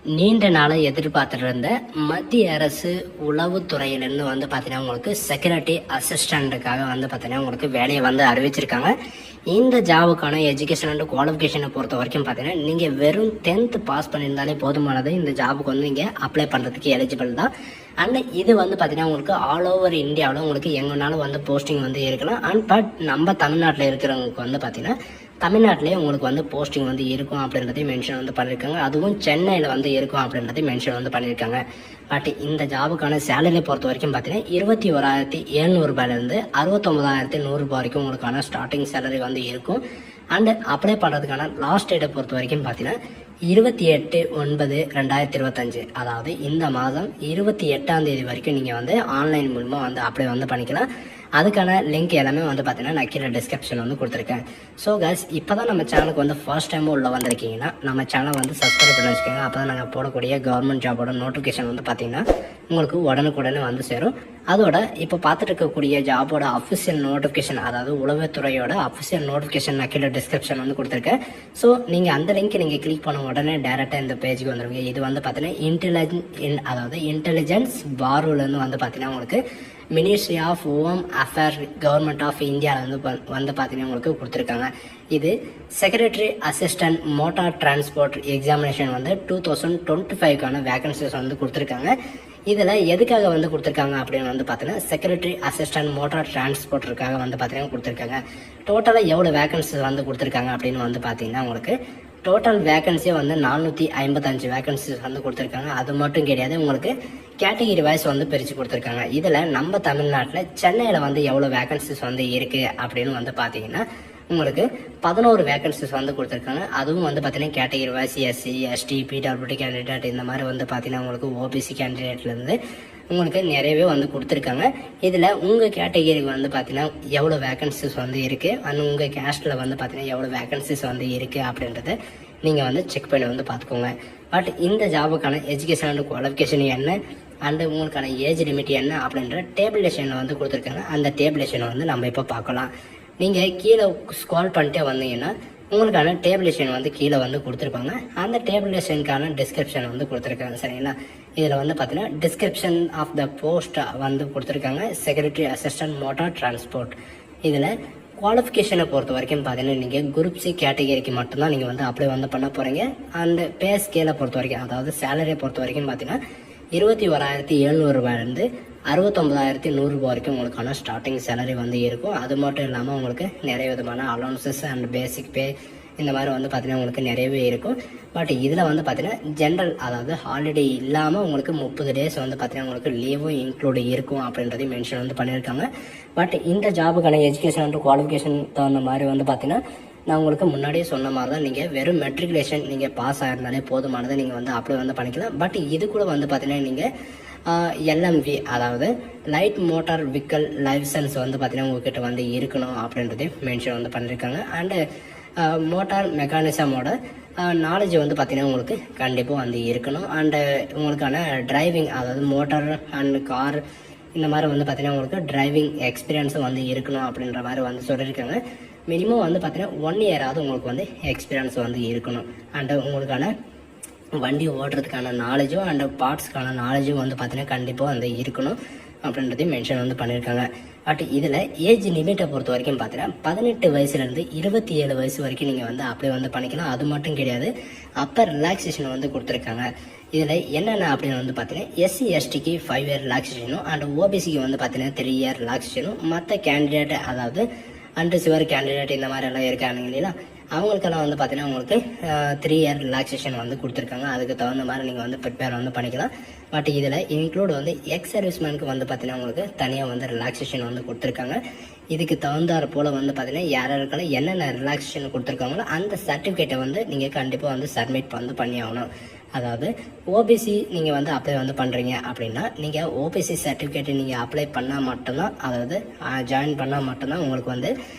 நீண்ட நாளை எதிர்பார்த்துட்டு இருந்த மத்திய அரசு உளவுத்துறையிலேருந்து வந்து பார்த்தீங்கன்னா உங்களுக்கு செக்யூரிட்டி அசிஸ்டண்ட்டுக்காக வந்து பார்த்தீங்கன்னா உங்களுக்கு வேலையை வந்து அறிவிச்சிருக்காங்க. இந்த ஜாபுக்கான எஜுகேஷன் அண்ட் குவாலிஃபிகேஷனை பொறுத்த வரைக்கும் பார்த்தீங்கன்னா நீங்கள் வெறும் 10th பாஸ் பண்ணியிருந்தாலே போதுமானது. இந்த ஜாபுக்கு வந்து நீங்கள் அப்ளை பண்ணுறதுக்கு எலிஜிபிள் தான். அண்ட் இது வந்து பார்த்தீங்கன்னா உங்களுக்கு ஆல் ஓவர் இந்தியாவில் உங்களுக்கு எங்கேனாலும் வந்து போஸ்டிங் வந்து இருக்கலாம். அண்ட் பட் நம்ம தமிழ்நாட்டில் இருக்கிறவங்களுக்கு வந்து பார்த்தீங்கன்னா தமிழ்நாட்டிலே உங்களுக்கு வந்து போஸ்டிங் வந்து இருக்கும் அப்படின்றதையும் மென்ஷன் வந்து பண்ணியிருக்காங்க. அதுவும் சென்னையில் வந்து இருக்கும் அப்படின்றதையும் மென்ஷன் வந்து பண்ணியிருக்காங்க. பட் இந்த ஜாபுக்கான சேலரியை பொறுத்த வரைக்கும் பார்த்தீங்கன்னா 21,700 ரூபாயிலேருந்து 69,100 ரூபாய் வரைக்கும் உங்களுக்கான ஸ்டார்டிங் சேலரி வந்து இருக்கும். அண்டு அப்ளை பண்ணுறதுக்கான லாஸ்ட் டேட்டை பொறுத்த வரைக்கும் பார்த்தீங்கன்னா 28/9/2025, அதாவது இந்த மாதம் 28ஆம் தேதி வரைக்கும் நீங்கள் வந்து ஆன்லைன் மூலமாக வந்து அப்ளை வந்து பண்ணிக்கலாம். அதுக்கான லிங்க் எல்லாமே வந்து பார்த்தீங்கன்னா நான் கீழே டிஸ்கிரிப்ஷன் வந்து கொடுத்துருக்கேன். ஸோ கைஸ், இப்போ தான் நம்ம சேனலுக்கு வந்து ஃபர்ஸ்ட் டைம் உள்ள வந்திருக்கீங்கன்னா நம்ம சேனல் வந்து சப்ஸ்கிரைப் பண்ணி வச்சுக்கோங்க. அப்போ தான் நாங்கள் போடக்கூடிய கவர்மெண்ட் ஜாபோட நோட்டிஃபிகேஷன் வந்து பார்த்தீங்கன்னா உங்களுக்கு உடனுக்குடனே வந்து சேரும். அதோட இப்போ பார்த்துட்டு இருக்கக்கூடிய ஜாபோட அஃபிஷியல் நோட்டிஃபிகேஷன், அதாவது உளவுத்துறையோட அஃபிஷியல் நோட்டிஃபிகேஷன் நான் கீழே டிஸ்கிரிப்ஷன் வந்து கொடுத்துருக்கேன். ஸோ நீங்கள் அந்த லிங்க் நீங்கள் கிளிக் பண்ண உடனே டேரெக்டாக இந்த பேஜுக்கு வந்துடுவீங்க. இது வந்து பார்த்தீங்கன்னா இன்டெலிஜென்ஸ் பாரோலேருந்து வந்து பார்த்தீங்கன்னா உங்களுக்கு ministry of home affair government of இந்தியாவில் வந்து பார்த்தீங்கன்னா உங்களுக்கு கொடுத்துருக்காங்க. இது secretary assistant motor transport examination வந்து 2025க்கான வேகன்சிஸ் வந்து கொடுத்துருக்காங்க. இதில் எதுக்காக வந்து கொடுத்துருக்காங்க அப்படின்னு வந்து பார்த்தீங்கன்னா செக்ரட்டரி அசிஸ்டன்ட் மோட்டார் டிரான்ஸ்போர்ட்டருக்காக வந்து பார்த்தீங்கன்னா கொடுத்துருக்காங்க. டோட்டலாக எவ்வளோ வேகன்சிஸ் வந்து கொடுத்துருக்காங்க அப்படின்னு வந்து பார்த்தீங்கன்னா உங்களுக்கு டோட்டல் வேகன்சியை வந்து 455 வேகன்சிஸ் வந்து கொடுத்துருக்காங்க. அது மட்டும் கிடையாது, உங்களுக்கு கேட்டகிரி வைஸ் வந்து பிரித்து கொடுத்துருக்காங்க. இதில் நம்ம தமிழ்நாட்டில் சென்னையில் வந்து எவ்வளோ வேகன்சிஸ் வந்து இருக்குது அப்படின்னு வந்து பார்த்தீங்கன்னா உங்களுக்கு 11 வேகன்சிஸ் வந்து கொடுத்துருக்காங்க. அதுவும் வந்து பார்த்தீங்கன்னா category wise SC, ST, PWD candidate இந்த மாதிரி வந்து பார்த்தீங்கன்னா உங்களுக்கு ஓபிசி கேண்டிடேட்லேருந்து உங்களுக்கு நிறையவே வந்து கொடுத்துருக்காங்க. இதில் உங்கள் கேட்டகிரிக்கு வந்து பார்த்தீங்கன்னா எவ்வளோ வேகன்சிஸ் வந்து இருக்குது, அண்ட் உங்கள் கேஸ்ட்டில் வந்து பார்த்தீங்கன்னா எவ்வளோ வேகன்சிஸ் வந்து இருக்குது அப்படின்றத நீங்கள் வந்து செக் பண்ணி வந்து பார்த்துக்கோங்க. பட் இந்த ஜாபுக்கான எஜுகேஷன் அண்ட் குவாலிஃபிகேஷன் என்ன அண்டு உங்களுக்கான ஏஜ் லிமிட் என்ன அப்படின்ற டேபிளேஷனில் வந்து கொடுத்துருக்காங்க. அந்த டேபிளேஷனை வந்து நம்ம இப்போ பார்க்கலாம். நீங்கள் கீழே ஸ்க்ரால் பண்ணிட்டே வந்தீங்கன்னா உங்களுக்கான டேபிளேஷன் வந்து கீழே வந்து கொடுத்துருப்பாங்க. அந்த டேபிளேஷனுக்கான டிஸ்கிரிப்ஷன் வந்து கொடுத்துருக்காங்க. சரிங்களா? இதில் வந்து பார்த்தீங்கன்னா டிஸ்கிரிப்ஷன் ஆஃப் த போஸ்ட் வந்து கொடுத்துருக்காங்க, செக்ரட்டரி அசிஸ்டன்ட் மோட்டார் டிரான்ஸ்போர்ட். இதில் குவாலிஃபிகேஷனை பொறுத்த வரைக்கும் பார்த்தீங்கன்னா நீங்கள் குரூப் சி கேட்டகரிக்கு மட்டும்தான் நீங்கள் வந்து அப்ளை வந்து பண்ண போகிறீங்க. அந்த பே ஸ்கேலை பொறுத்த வரைக்கும், அதாவது சேலரியை பொறுத்த வரைக்கும் பார்த்தீங்கன்னா 21,700 ரூபாயிலேருந்து 69,100 ரூபாய் வரைக்கும் உங்களுக்கான ஸ்டார்டிங் சேலரி வந்து இருக்கும். அது மட்டும் இல்லாமல் உங்களுக்கு நிறைய விதமான அலௌன்சஸ் அண்ட் பேசிக் பே இந்த மாதிரி வந்து பார்த்தீங்கன்னா உங்களுக்கு நிறையவே இருக்கும். பட் இதில் வந்து பார்த்தீங்கன்னா ஜென்ரல், அதாவது ஹாலிடே இல்லாமல் உங்களுக்கு 30 டேஸ் வந்து பார்த்தீங்கன்னா உங்களுக்கு லீவும் இன்க்ளூட் இருக்கும் அப்படின்றதையும் மென்ஷன் வந்து பண்ணியிருக்காங்க. பட் இந்த ஜாபுக்கான எஜுகேஷன் அண்ட் குவாலிஃபிகேஷன் தகுந்த மாதிரி வந்து பார்த்தீங்கன்னா நான் உங்களுக்கு முன்னாடியே சொன்ன மாதிரி தான், நீங்கள் வெறும் மெட்ரிகுலேஷன் நீங்கள் பாஸ் ஆகிருந்தாலே போதுமானதை நீங்கள் வந்து அப்ளை வந்து பண்ணிக்கலாம். பட் இது கூட வந்து பார்த்தீங்கன்னா நீங்கள் எல்எம்வி, அதாவது லைட் மோட்டார் வெஹிக்கல் லைசன்ஸ் வந்து பார்த்தீங்கன்னா உங்ககிட்ட வந்து இருக்கணும் அப்படின்றதையும் மென்ஷன் வந்து பண்ணியிருக்காங்க. அண்டு மோட்டார் மெக்கானிசமோட நாலேஜ் வந்து பார்த்தீங்கன்னா உங்களுக்கு கண்டிப்பாக வந்து இருக்கணும். அண்டு உங்களுக்கான டிரைவிங், அதாவது மோட்டார் அண்ட் கார் இந்த மாதிரி வந்து பார்த்தீங்கன்னா உங்களுக்கு டிரைவிங் எக்ஸ்பீரியன்ஸும் வந்து இருக்கணும் அப்படின்ற மாதிரி வந்து சொல்லியிருக்காங்க. மினிமம் வந்து பார்த்தீங்கன்னா 1 இயராவது உங்களுக்கு வந்து எக்ஸ்பீரியன்ஸ் வந்து இருக்கணும். அண்டு உங்களுக்கான வண்டி ஓட்டுறதுக்கான நாலேஜும் அண்ட் பார்ட்ஸ்க்கான நாலேஜும் வந்து பார்த்தீங்கன்னா கண்டிப்பாக வந்து இருக்கணும் அப்படின்றதையும் மென்ஷன் வந்து பண்ணியிருக்காங்க. பட் இதில் ஏஜ் லிமிட்டை பொறுத்த வரைக்கும் பார்த்தீங்கன்னா 18 வயசுலேருந்து 27 வயசு வரைக்கும் நீங்கள் வந்து அப்ளை வந்து பண்ணிக்கலாம். அது மட்டும் கிடையாது, அப்போ ரிலாக்ஸேஷன் வந்து கொடுத்துருக்காங்க. இதில் என்னென்ன அப்படின்னு வந்து பார்த்தீங்கன்னா எஸ்சி எஸ்டிக்கு 5 இயர் ரிலாக்ஸேஷனும் அண்ட் ஓபிசிக்கு வந்து பார்த்தீங்கன்னா 3 இயர் ரிலாக்ஸேஷனும், மற்ற கேண்டிடேட் அதாவது அன்ரிசர்வ்டு கேண்டிடேட் இந்த மாதிரி எல்லாம் இருக்காங்க இல்லைங்களா, அவங்களுக்கெல்லாம் வந்து பார்த்தீங்கன்னா உங்களுக்கு 3 இயர் ரிலாக்ஸேஷன் வந்து கொடுத்துருக்காங்க. அதுக்கு தகுந்த மாதிரி நீங்கள் வந்து ப்ரிப்பேர் வந்து பண்ணிக்கலாம். பட் இதில் இன்க்ளூட் வந்து எக்ஸ் சர்வீஸ்மேனுக்கு வந்து பார்த்தீங்கன்னா உங்களுக்கு தனியாக வந்து ரிலாக்ஸேஷன் வந்து கொடுத்துருக்காங்க. இதுக்கு தகுந்தாறு போல் வந்து பார்த்தீங்கன்னா யாராருக்கெல்லாம் என்னென்ன ரிலாக்ஸேஷன் கொடுத்துருக்காங்களோ அந்த சர்டிஃபிகேட்டை வந்து நீங்கள் கண்டிப்பாக வந்து சப்மிட் வந்து பண்ணி ஆகணும். அதாவது ஓபிசி நீங்கள் வந்து அப்ளை வந்து பண்ணுறீங்க அப்படின்னா நீங்கள் ஓபிசி சர்டிஃபிகேட்டை நீங்கள் அப்ளை பண்ணால் மட்டும்தான், அதாவது ஜாயின் பண்ணால் மட்டும்தான் உங்களுக்கு வந்து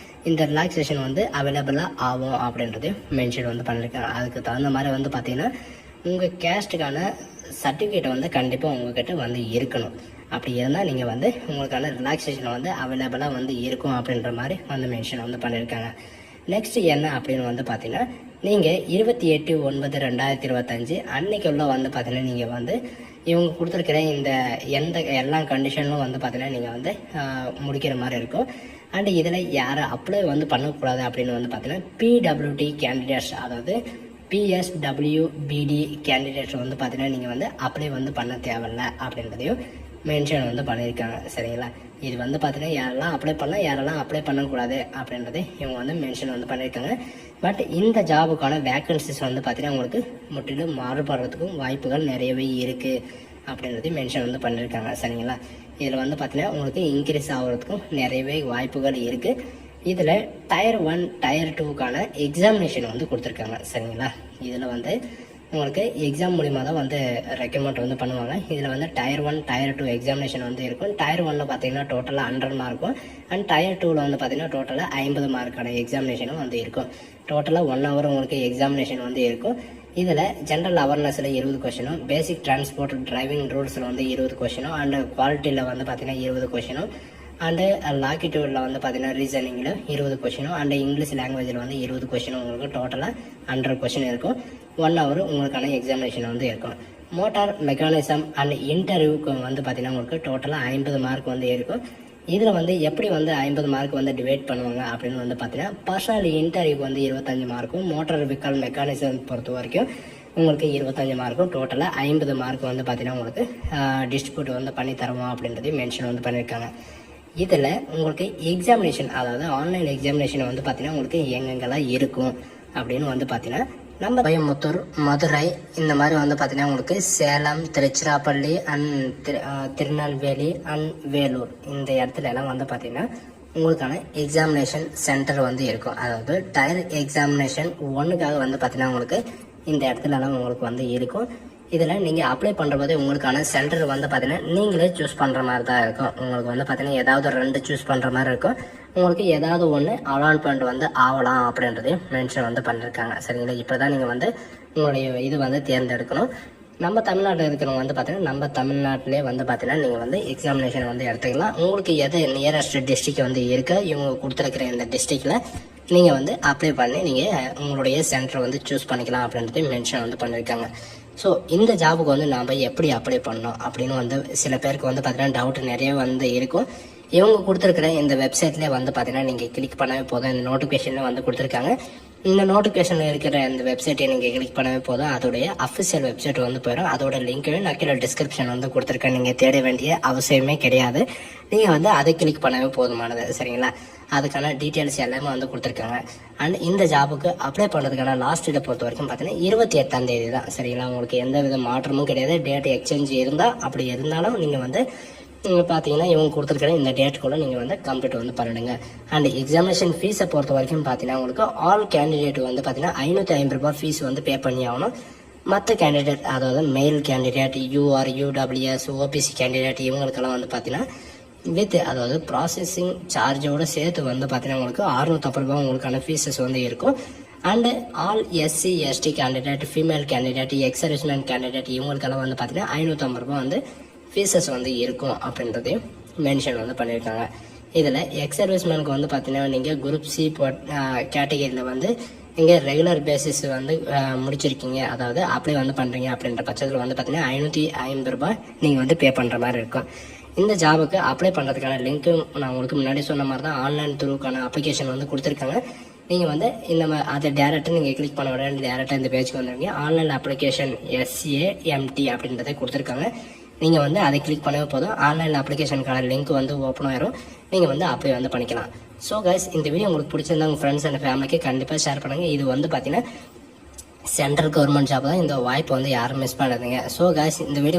இந்த ரிலாக்ஸேஷன் வந்து அவைலபிளாக ஆகும் அப்படின்றது மென்ஷன் வந்து பண்ணியிருக்காங்க. அதுக்கு தகுந்த மாதிரி வந்து பார்த்தீங்கன்னா உங்கள் கேஸ்ட்டுக்கான சர்டிஃபிகேட் வந்து கண்டிப்பாக உங்கள்கிட்ட வந்து இருக்கணும். அப்படி இருந்தால் நீங்கள் வந்து உங்களுக்கான ரிலாக்ஸேஷன் வந்து அவைலபிளாக வந்து இருக்கும் அப்படின்ற மாதிரி வந்து மென்ஷன் வந்து பண்ணியிருக்காங்க. நெக்ஸ்ட் என்ன அப்படின்னு வந்து பார்த்தீங்கன்னா நீங்கள் 28/9/2025 அன்னைக்கு உள்ள வந்து பார்த்தீங்கன்னா நீங்கள் வந்து இவங்க கொடுத்துருக்கிற இந்த எல்லா கண்டிஷனும் வந்து பார்த்தீங்கன்னா நீங்கள் வந்து முடிக்கிற மாதிரி இருக்கும். அண்ட் இதில் யாரை அப்ளை வந்து பண்ணக்கூடாது அப்படின்னு வந்து பார்த்தீங்கன்னா பிடபிள்யூடி கேண்டிடேட்ஸ், அதாவது பிஎஸ்டபிள்யூபிடி கேண்டிடேட்ஸ் வந்து பார்த்தீங்கன்னா நீங்கள் வந்து அப்ளை வந்து பண்ண தேவையில்லை அப்படின்றதையும் மென்ஷன் வந்து பண்ணியிருக்காங்க. சரிங்களா, இது வந்து பார்த்தீங்கன்னா யாரெல்லாம் அப்ளை பண்ணலாம், யாரெல்லாம் அப்ளை பண்ணக்கூடாது அப்படின்றத இவங்க வந்து மென்ஷன் வந்து பண்ணியிருக்காங்க. பட் இந்த ஜாபுக்கான வேக்கன்சிஸ் வந்து பார்த்தீங்கன்னா உங்களுக்கு முற்றிலும் மாறுபடுறதுக்கும் வாய்ப்புகள் நிறையவே இருக்குது அப்படின்றதையும் மென்ஷன் வந்து பண்ணியிருக்காங்க. சரிங்களா, இதில் வந்து பார்த்தீங்கன்னா உங்களுக்கு இன்க்ரீஸ் ஆகிறதுக்கும் நிறையவே வாய்ப்புகள் இருக்குது. இதில் டயர் 1 டயர் 2க்கான எக்ஸாமினேஷன் வந்து கொடுத்துருக்காங்க. சரிங்களா, இதில் வந்து உங்களுக்கு எக்ஸாம் மூலிமா தான் வந்து ரெக்கமெண்ட் வந்து பண்ணுவாங்க. இதில் வந்து டயர் 1 டயர் 2 எக்ஸாமினேஷன் வந்து இருக்கும். டயர் 1 பார்த்தீங்கன்னா டோட்டலாக 100 மார்க்கும், அண்ட் டயர் 2 வந்து பார்த்தீங்கன்னா டோட்டலாக 50 மார்க்கான எக்ஸாமினேஷனும் வந்து இருக்கும். டோட்டலாக 1 ஹவர் உங்களுக்கு எக்ஸாமினேஷன் வந்து இருக்கும். இதில் ஜென்ரல் அவேர்னஸில் 20 கொஷினும், பேசிக் டிரான்ஸ்போர்ட் டிரைவிங் ரூல்ஸில் வந்து 20 கொஷினும், அண்டு குவாலிட்டியில் வந்து பார்த்தீங்கன்னா 20 கொஷினும், அண்டு லாங்கிடியூடில் வந்து பார்த்தீங்கன்னா ரீசனிங்கில் 20 கொஷினும், அண்டு இங்கிலீஷ் லாங்குவேஜில் வந்து 20 கொஷினும் உங்களுக்கு டோட்டலாக 100 கொஷின் இருக்கும். 1 ஹவர் உங்களுக்கான எக்ஸாமினேஷன் வந்து இருக்கும். மோட்டார் மெக்கானிசம் அண்ட் இன்டர்வியூக்கு வந்து பார்த்தீங்கன்னா உங்களுக்கு டோட்டலாக 50 மார்க் வந்து இருக்கும். இதில் வந்து எப்படி வந்து 50 மார்க் வந்து டிவைட் பண்ணுவாங்க அப்படின்னு வந்து பார்த்தீங்கன்னா பர்சனல் இன்டர்வியூக்கு வந்து 25 மார்க்கும், மோட்டார் வெஹிக்கல் மெக்கானிசம் பொறுத்த வரைக்கும் உங்களுக்கு 25 மார்க்கும், டோட்டலாக 50 மார்க் வந்து பார்த்தீங்கன்னா உங்களுக்கு டிஸ்ட்ரிபியூட் வந்து பண்ணி தருவோம் அப்படின்றதையும் மென்ஷன் வந்து பண்ணியிருக்காங்க. இதில் உங்களுக்கு எக்ஸாமினேஷன், அதாவது ஆன்லைன் எக்ஸாமினேஷன் வந்து பார்த்தீங்கன்னா உங்களுக்கு எங்கெங்கெல்லாம் இருக்கும் அப்படின்னு வந்து பார்த்தீங்கன்னா நம்ம கோயம்புத்தூர், மதுரை, இந்த மாதிரி வந்து பார்த்தீங்கன்னா உங்களுக்கு சேலம், திருச்சிராப்பள்ளி அண்ட் திருநெல்வேலி அண்ட் வேலூர், இந்த இடத்துல எல்லாம் வந்து பார்த்தீங்கன்னா உங்களுக்கான எக்ஸாமினேஷன் சென்டர் வந்து இருக்கும். அதாவது டயர் எக்ஸாமினேஷன் 1க்காக வந்து பார்த்தீங்கன்னா உங்களுக்கு இந்த இடத்துலலாம் உங்களுக்கு வந்து இருக்கும். இதில் நீங்கள் அப்ளை பண்ணுறபோது உங்களுக்கான சென்டர் வந்து பார்த்தீங்கன்னா நீங்களே சூஸ் பண்ணுற மாதிரி தான் இருக்கும். உங்களுக்கு வந்து பார்த்தீங்கன்னா ஏதாவது 2 சூஸ் பண்ணுற மாதிரி இருக்கும். உங்களுக்கு ஏதாவது ஒன்று அலாட்மெண்ட் வந்து ஆகலாம் அப்படின்றதையும் மென்ஷன் வந்து பண்ணியிருக்காங்க. சரிங்களா, இப்போ தான் நீங்கள் வந்து உங்களுடைய இது வந்து தேர்ந்தெடுக்கணும். நம்ம தமிழ்நாட்டில் இருக்கிறவங்க வந்து பார்த்தீங்கன்னா நம்ம தமிழ்நாட்டிலே வந்து பார்த்தீங்கன்னா நீங்கள் வந்து எக்ஸாமினேஷன் வந்து எடுத்துக்கலாம். உங்களுக்கு எது நியரஸ்ட் டிஸ்ட்ரிக்ட் வந்து இருக்கோ இவங்க கொடுத்துருக்கிற இந்த டிஸ்ட்ரிக்டில் நீங்கள் வந்து அப்ளை பண்ணி நீங்கள் உங்களுடைய சென்டரை வந்து சூஸ் பண்ணிக்கலாம் அப்படின்றதையும் மென்ஷன் வந்து பண்ணியிருக்காங்க. ஸோ இந்த ஜாபுக்கு வந்து நாம் எப்படி அப்ளை பண்ணோம் அப்படின்னு வந்து சில பேருக்கு வந்து பார்த்தீங்கன்னா டவுட் நிறைய வந்து இருக்கும். இவங்க கொடுத்துருக்குற இந்த வெப்சைட்லேயே வந்து பார்த்தீங்கன்னா நீங்கள் கிளிக் பண்ணவே போதும். இந்த நோட்டிஃபிகேஷனில் வந்து கொடுத்துருக்காங்க. இந்த நோட்டிஃபிகேஷனில் இருக்கிற இந்த வெப்சைட்டை நீங்கள் கிளிக் பண்ணவே போதும். அதோடைய அஃபிஷியல் வெப்சைட் வந்து போயிடும். அதோட லிங்க்கையும் நான் கீழே டிஸ்கிரிப்ஷன் வந்து கொடுத்துருக்கேன். நீங்கள் தேட வேண்டிய அவசியமே கிடையாது. நீங்கள் வந்து அதை கிளிக் பண்ணவே போதுமானது. சரிங்களா, அதுக்கான டீட்டெயில்ஸ் எல்லாமே வந்து கொடுத்துருக்காங்க. அண்ட் இந்த ஜாபுக்கு அப்ளை பண்ணுறதுக்கான லாஸ்ட் டேட்டை பொறுத்த வரைக்கும் பார்த்தீங்கன்னா 28ஆம் தேதி தான். சரிங்களா, உங்களுக்கு எந்த வித மாற்றமும் கிடையாது. டேட் எக்ஸ்சேஞ்ச் இருந்தால், அப்படி இருந்தாலும் நீங்கள் வந்து பார்த்தீங்கன்னா இவங்க கொடுத்துருக்கிற இந்த டேட்டுக்குள்ளே நீங்கள் வந்து கம்ப்ளீட் வந்து பண்ணிடுங்க. அண்ட் எக்ஸாமினேஷன் ஃபீஸை பொறுத்த வரைக்கும் பார்த்தீங்கன்னா உங்களுக்கு ஆல் கேண்டிடேட் வந்து பார்த்தீங்கன்னா 550 ரூபாய் ஃபீஸ் வந்து பே பண்ணி ஆகணும். மற்ற கேண்டிடேட், அதாவது male candidate, UR, EWS, OBC candidate, இவங்களுக்கெல்லாம் வந்து பார்த்தீங்கன்னா வித், அதாவது ப்ராசஸிங் சார்ஜோடு சேர்த்து வந்து பார்த்தீங்கன்னா உங்களுக்கு 650 ரூபாய் உங்களுக்கான ஃபீஸஸ் வந்து இருக்கும். And all SC ST candidate, female candidate, ex serviceman candidate, இவங்களுக்கெல்லாம் வந்து பார்த்தீங்கன்னா 550 ரூபாய் வந்து ஃபீஸஸ் வந்து இருக்கும் அப்படின்றதையும் மென்ஷன் வந்து பண்ணியிருக்காங்க. இதில் எக்ஸர்விஸ்மேனுக்கு வந்து பார்த்தீங்கன்னா நீங்கள் குரூப் சி கேட்டகரியில் வந்து நீங்கள் ரெகுலர் பேசிஸ் வந்து முடிச்சிருக்கீங்க, அதாவது அப்ளை வந்து பண்ணுறீங்க அப்படின்ற பட்சத்தில் வந்து பார்த்தீங்கன்னா 550 ரூபாய் நீங்கள் வந்து பே பண்ணுற மாதிரி இருக்கும். இந்த ஜாபுக்கு அப்ளை பண்ணுறதுக்கான லிங்க்கு நான் உங்களுக்கு முன்னாடி சொன்ன மாதிரி தான் ஆன்லைன் த்ரூக்கான அப்ளிகேஷன் வந்து கொடுத்துருக்காங்க. நீங்கள் வந்து அதை டேரெக்டாக நீங்கள் கிளிக் பண்ண உடனே டேரெக்டாக இந்த பேஜுக்கு வந்துடுங்க. ஆன்லைன் அப்ளிகேஷன் SAMT அப்படின்றத கொடுத்துருக்காங்க. நீங்கள் வந்து அதை கிளிக் பண்ணவே போதும். ஆன்லைன் அப்ளிகேஷனுக்கான லிங்க் வந்து ஓப்பன் ஆயிரும். நீங்கள் வந்து அப்ளை வந்து பண்ணிக்கலாம். ஸோ கைஸ், இந்த வீடியோ உங்களுக்கு பிடிச்சிருந்தா உங்கள் ஃப்ரெண்ட்ஸ் அண்ட் ஃபேமிலிக்கு கண்டிப்பாக ஷேர் பண்ணுங்கள். இது வந்து பார்த்தீங்கன்னா சென்ட்ரல் கவர்மெண்ட் ஜாப் தான். இந்த வாய்ப்பு வந்து யாரும் மிஸ் பண்ணாதீங்க. ஸோ கைஸ், இந்த வீடியோ